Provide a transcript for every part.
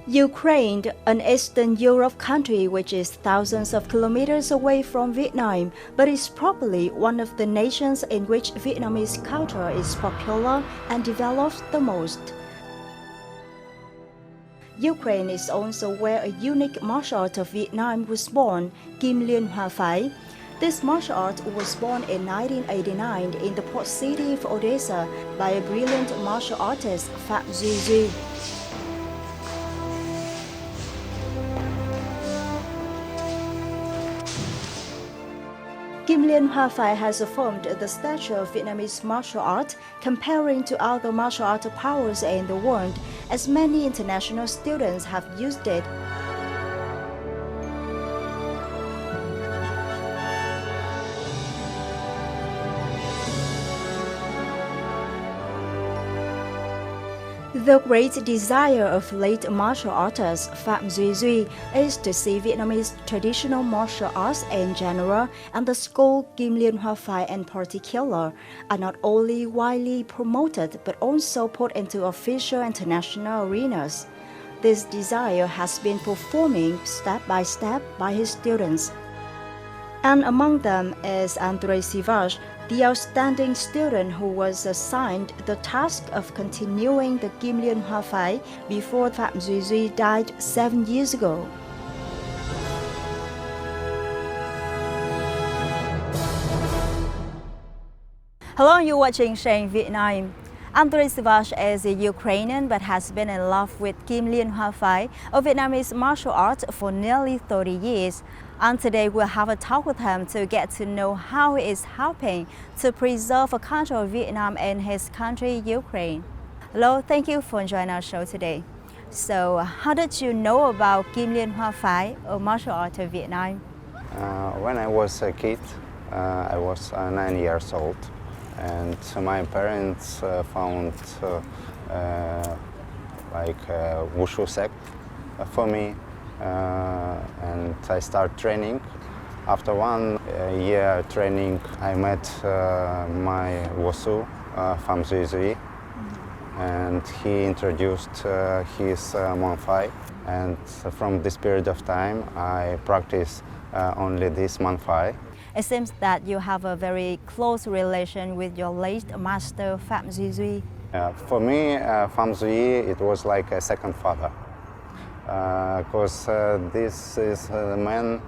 Ukraine, an Eastern Europe country which is thousands of kilometers away from Vietnam, but is probably one of the nations in which Vietnamese culture is popular and develops the most. Ukraine is also where a unique martial art of Vietnam was born, Kim Liên Hoa Phái. This martial art was born in 1989 in the port city of Odessa by a brilliant martial artist, Phạm Duy Duy. Kim Liên Hoa Phái has affirmed the stature of Vietnamese martial art, comparing to other martial art powers in the world, as many international students have used it. The great desire of late martial artist Phạm Duy Duy is to see Vietnamese traditional martial arts in general and the school Kim Liên Hoa Phái in particular are not only widely promoted but also put into official international arenas. This desire has been performing step by step by his students. And among them is Andrey Syvash, the outstanding student who was assigned the task of continuing the Kim Liên Hoa Phái before Phạm Duy Duy died 7 years ago. Hello, you're watching Sharing Vietnam. Andrey Syvash is a Ukrainian but has been in love with Kim Liên Hoa Phái, a Vietnamese martial art, for nearly 30 years. And today we'll have a talk with him to get to know how he is helping to preserve a culture of Vietnam in his country, Ukraine. Hello, thank you for joining our show today. So, how did you know about Kim Liên Hoa Phái, a martial art of Vietnam? When I was a kid, I was 9 years old, and my parents found like a wushu sect for me, and I started training. After 1 year training, I met my wushu, Phạm Duy Duy, and he introduced his Muay Thai, and from this period of time I practice only this Muay Thai. It seems that you have a very close relation with your late master Phạm Duy Duy. For me, Phạm Duy, it was like a second father, because this is the man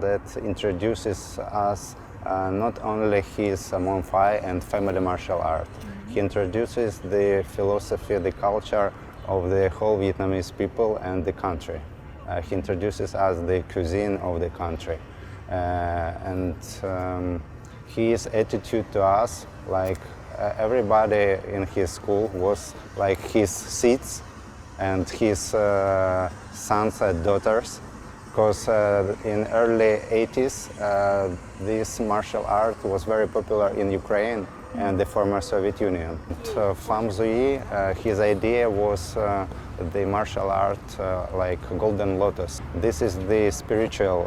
that introduces us not only his Muay Thai and family martial art. He introduces the philosophy, the culture of the whole Vietnamese people and the country. He introduces us the cuisine of the country. And his attitude to us, like everybody in his school was like his seeds and his sons and daughters, because in early 80s this martial art was very popular in Ukraine and the former Soviet Union. Phạm Duy, his idea was the martial art like golden lotus. This is the spiritual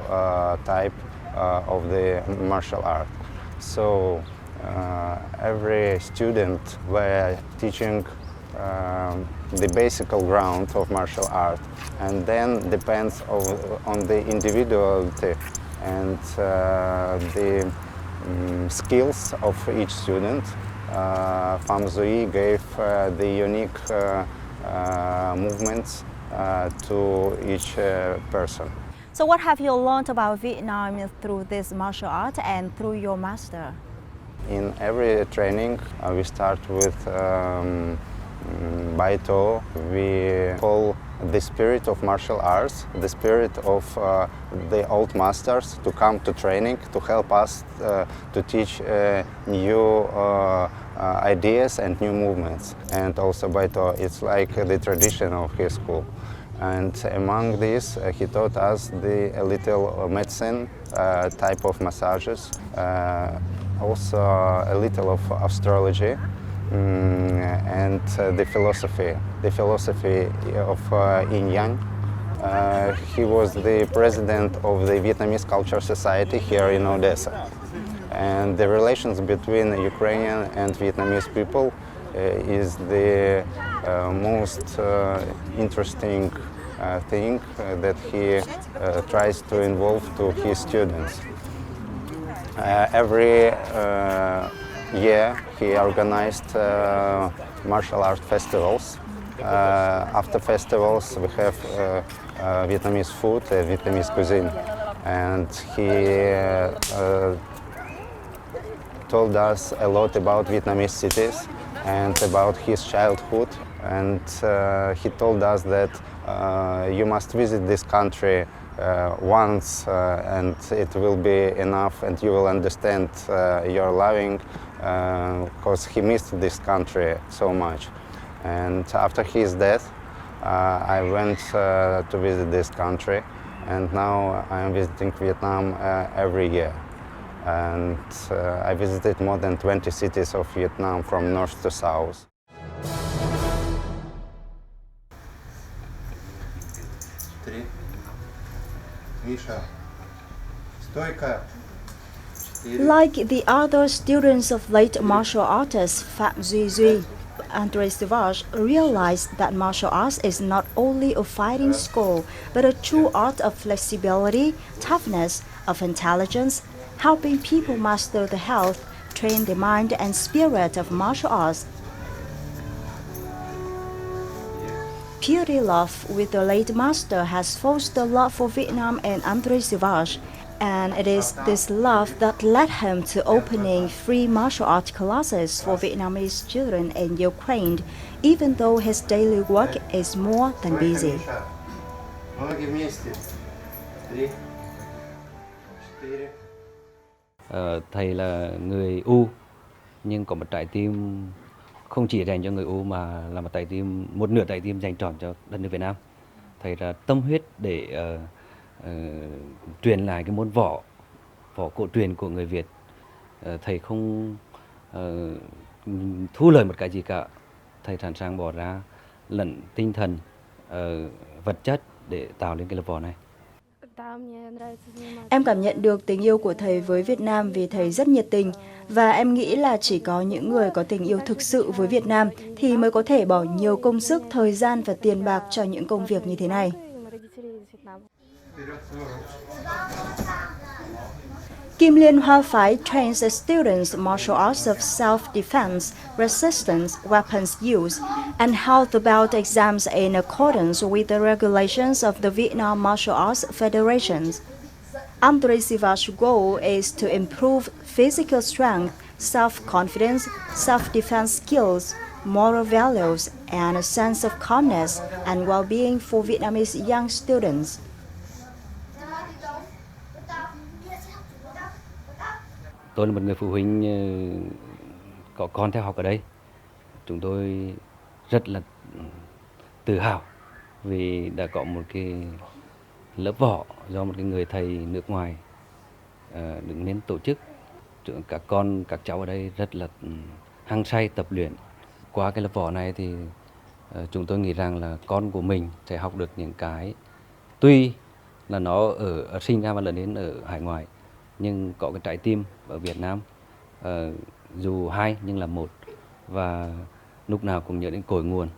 type of the martial art. So every student were teaching the basic ground of martial art, and then depends on the individuality and the skills of each student. Phạm Duy gave the unique movements to each person. So what have you learned about Vietnam through this martial art and through your master? In every training, we start with Baito. We call the spirit of martial arts, the spirit of the old masters to come to training, to help us to teach new ideas and new movements. And also Baito, it's like the tradition of his school. And among these, he taught us a little medicine type of massages, also a little of astrology, and the philosophy of Yin Yang. He was the president of the Vietnamese Culture Society here in Odessa. And the relations between Ukrainian and Vietnamese people is the most interesting thing that he tries to involve to his students. Every year he organized martial art festivals. After festivals we have Vietnamese food, Vietnamese cuisine, and he told us a lot about Vietnamese cities and about his childhood, and he told us that you must visit this country once and it will be enough and you will understand your loving, because he missed this country so much. And after his death I went to visit this country, and now I am visiting Vietnam every year. And I visited more than 20 cities of Vietnam from north to south. Like the other students of late martial artist Phạm Duy, Andrey Syvash realized that martial arts is not only a fighting school, but a true art of flexibility, toughness, of intelligence, helping people master the health, train the mind and spirit of martial arts. Pure love with the late master has fostered love for Vietnam and Andrey Syvash, and it is this love that led him to opening free martial art classes for Vietnamese children in Ukraine, even though his daily work is more than busy. Thầy là người U, nhưng có một trái tim không chỉ dành cho người U mà là một nửa trái tim dành trọn cho đất nước Việt Nam. Thầy là tâm huyết để truyền lại cái môn võ cổ truyền của người Việt. Thầy không thu lời một cái gì cả. Thầy sẵn sàng bỏ ra lẫn tinh thần, vật chất để tạo lên cái lớp võ này. Em cảm nhận được tình yêu của thầy với Việt Nam vì thầy rất nhiệt tình, và em nghĩ là chỉ có những người có tình yêu thực sự với Việt Nam thì mới có thể bỏ nhiều công sức, thời gian và tiền bạc cho những công việc như thế này. Kim Liên Hoa Phái trains the students martial arts of self-defense, resistance, weapons use, and held the belt exams in accordance with the regulations of the Vietnam Martial Arts Federation. Andrey Sivash's goal is to improve physical strength, self-confidence, self-defense skills, moral values, and a sense of calmness and well-being for Vietnamese young students. Tôi là một người phụ huynh có con theo học ở đây. Chúng tôi rất là tự hào vì đã có một cái lớp võ do một cái người thầy nước ngoài đứng lên tổ chức. Các cháu ở đây rất là hăng say tập luyện. Qua cái lớp võ này thì chúng tôi nghĩ rằng là con của mình sẽ học được những cái tuy là nó ở sinh ra và lớn lên ở hải ngoại, nhưng có cái trái tim ở Việt Nam, dù hai nhưng là một, và lúc nào cũng nhớ đến cội nguồn.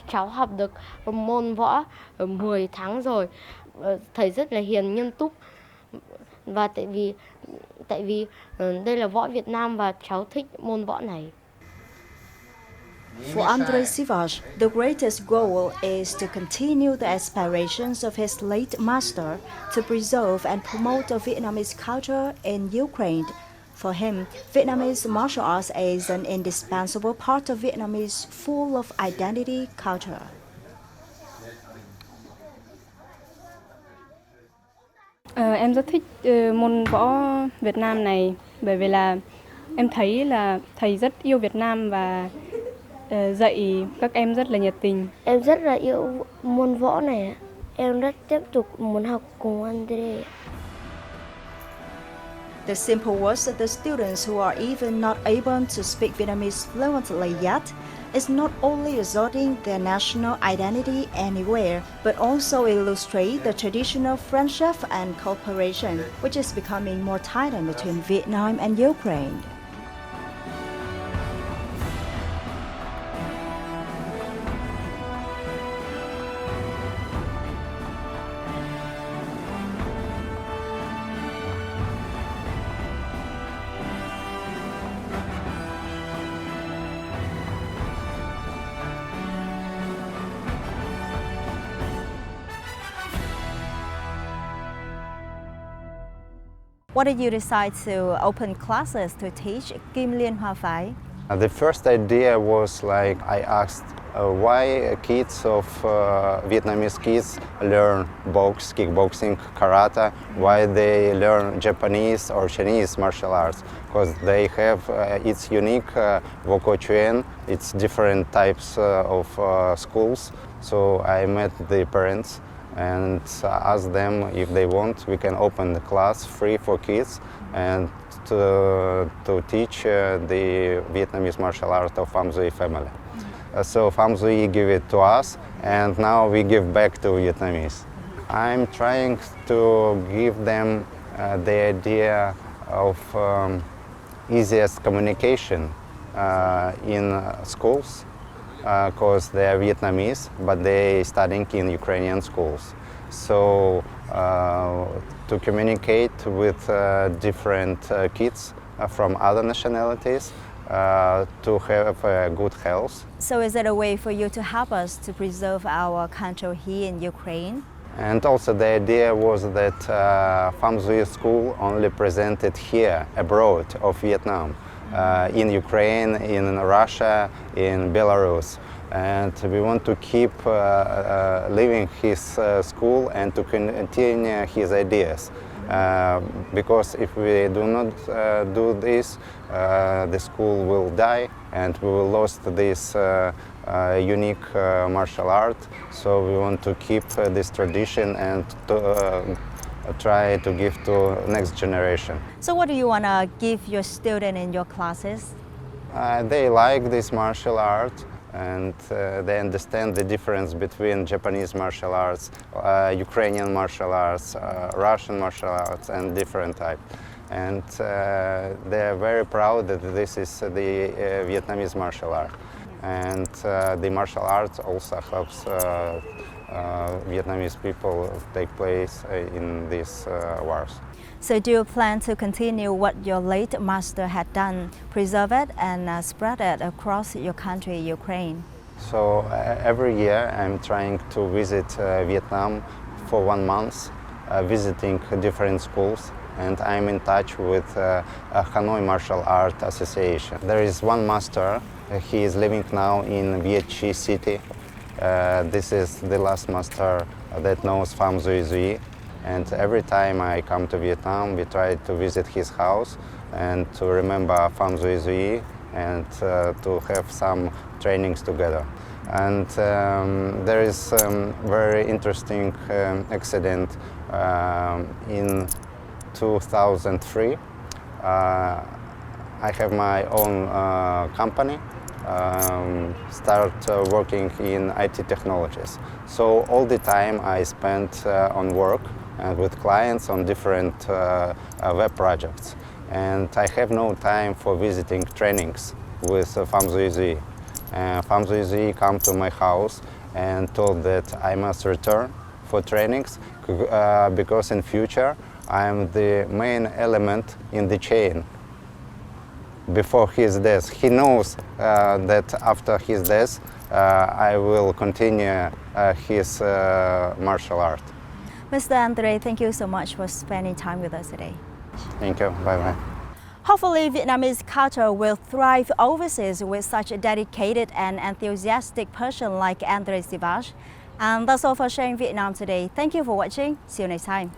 Cháu học được môn võ 10 tháng rồi, thầy rất là hiền nghiêm túc, và tại vì đây là võ Việt Nam và cháu thích môn võ này. For Andrey Syvash, the greatest goal is to continue the aspirations of his late master to preserve and promote a Vietnamese culture in Ukraine. For him, Vietnamese martial arts is an indispensable part of Vietnamese full of identity culture. Em rất thích môn võ Việt Nam này bởi vì là em thấy là thầy rất yêu Việt Nam và dạy các em rất là nhiệt tình. Em rất là yêu môn võ này. Em rất tiếp tục muốn học cùng Andrey. The simple words of the students who are even not able to speak Vietnamese fluently yet is not only asserting their national identity anywhere, but also illustrate the traditional friendship and cooperation, which is becoming more tighter between Vietnam and Ukraine. Why did you decide to open classes to teach Kim Liên Hoa Phái? The first idea was like I asked why kids of Vietnamese kids learn box, kickboxing, karate, why they learn Japanese or Chinese martial arts, because they have its unique Voco Chuan, it's different types of schools. So I met the parents and asked them if they want, we can open the class free for kids and to teach the Vietnamese martial art of Pham Duy family. So Pham Duy give it to us and now we give back to Vietnamese. I'm trying to give them the idea of easiest communication in schools, because they are Vietnamese, but they studying in Ukrainian schools. So to communicate with different kids from other nationalities, to have good health. So is it a way for you to help us to preserve our culture here in Ukraine? And also the idea was that Pham Duy school only presented here, abroad of Vietnam, in Ukraine, in Russia, in Belarus. And we want to keep living his school and to continue his ideas. Because if we do not do this, the school will die and we will lose this unique martial art. So we want to keep this tradition and to, try to give to next generation. So what do you want to give your students in your classes? They like this martial art and they understand the difference between Japanese martial arts, Ukrainian martial arts, Russian martial arts and different types. And they are very proud that this is the Vietnamese martial art. And the martial arts also helps Vietnamese people take place in these wars. So do you plan to continue what your late master had done, preserve it and spread it across your country, Ukraine? So every year I'm trying to visit Vietnam for 1 month, visiting different schools, and I'm in touch with Hanoi Martial Art Association. There is one master, he is living now in Viet-Chi city. This is the last master that knows Pham Duy. And every time I come to Vietnam, we try to visit his house and to remember Pham Duy and to have some trainings together. And there is a very interesting accident in 2003. I have my own company, start working in IT technologies. So all the time I spent on work and with clients on different web projects. And I have no time for visiting trainings with Pham Duy. Pham Duy come to my house and told that I must return for trainings because in future I am the main element in the chain. Before his death, he knows that after his death I will continue his martial art. Mr. Andrey, thank you so much for spending time with us today. Thank you. Bye-bye. Hopefully, Vietnamese culture will thrive overseas with such a dedicated and enthusiastic person like Andrey Syvash. And that's all for Sharing Vietnam today. Thank you for watching. See you next time.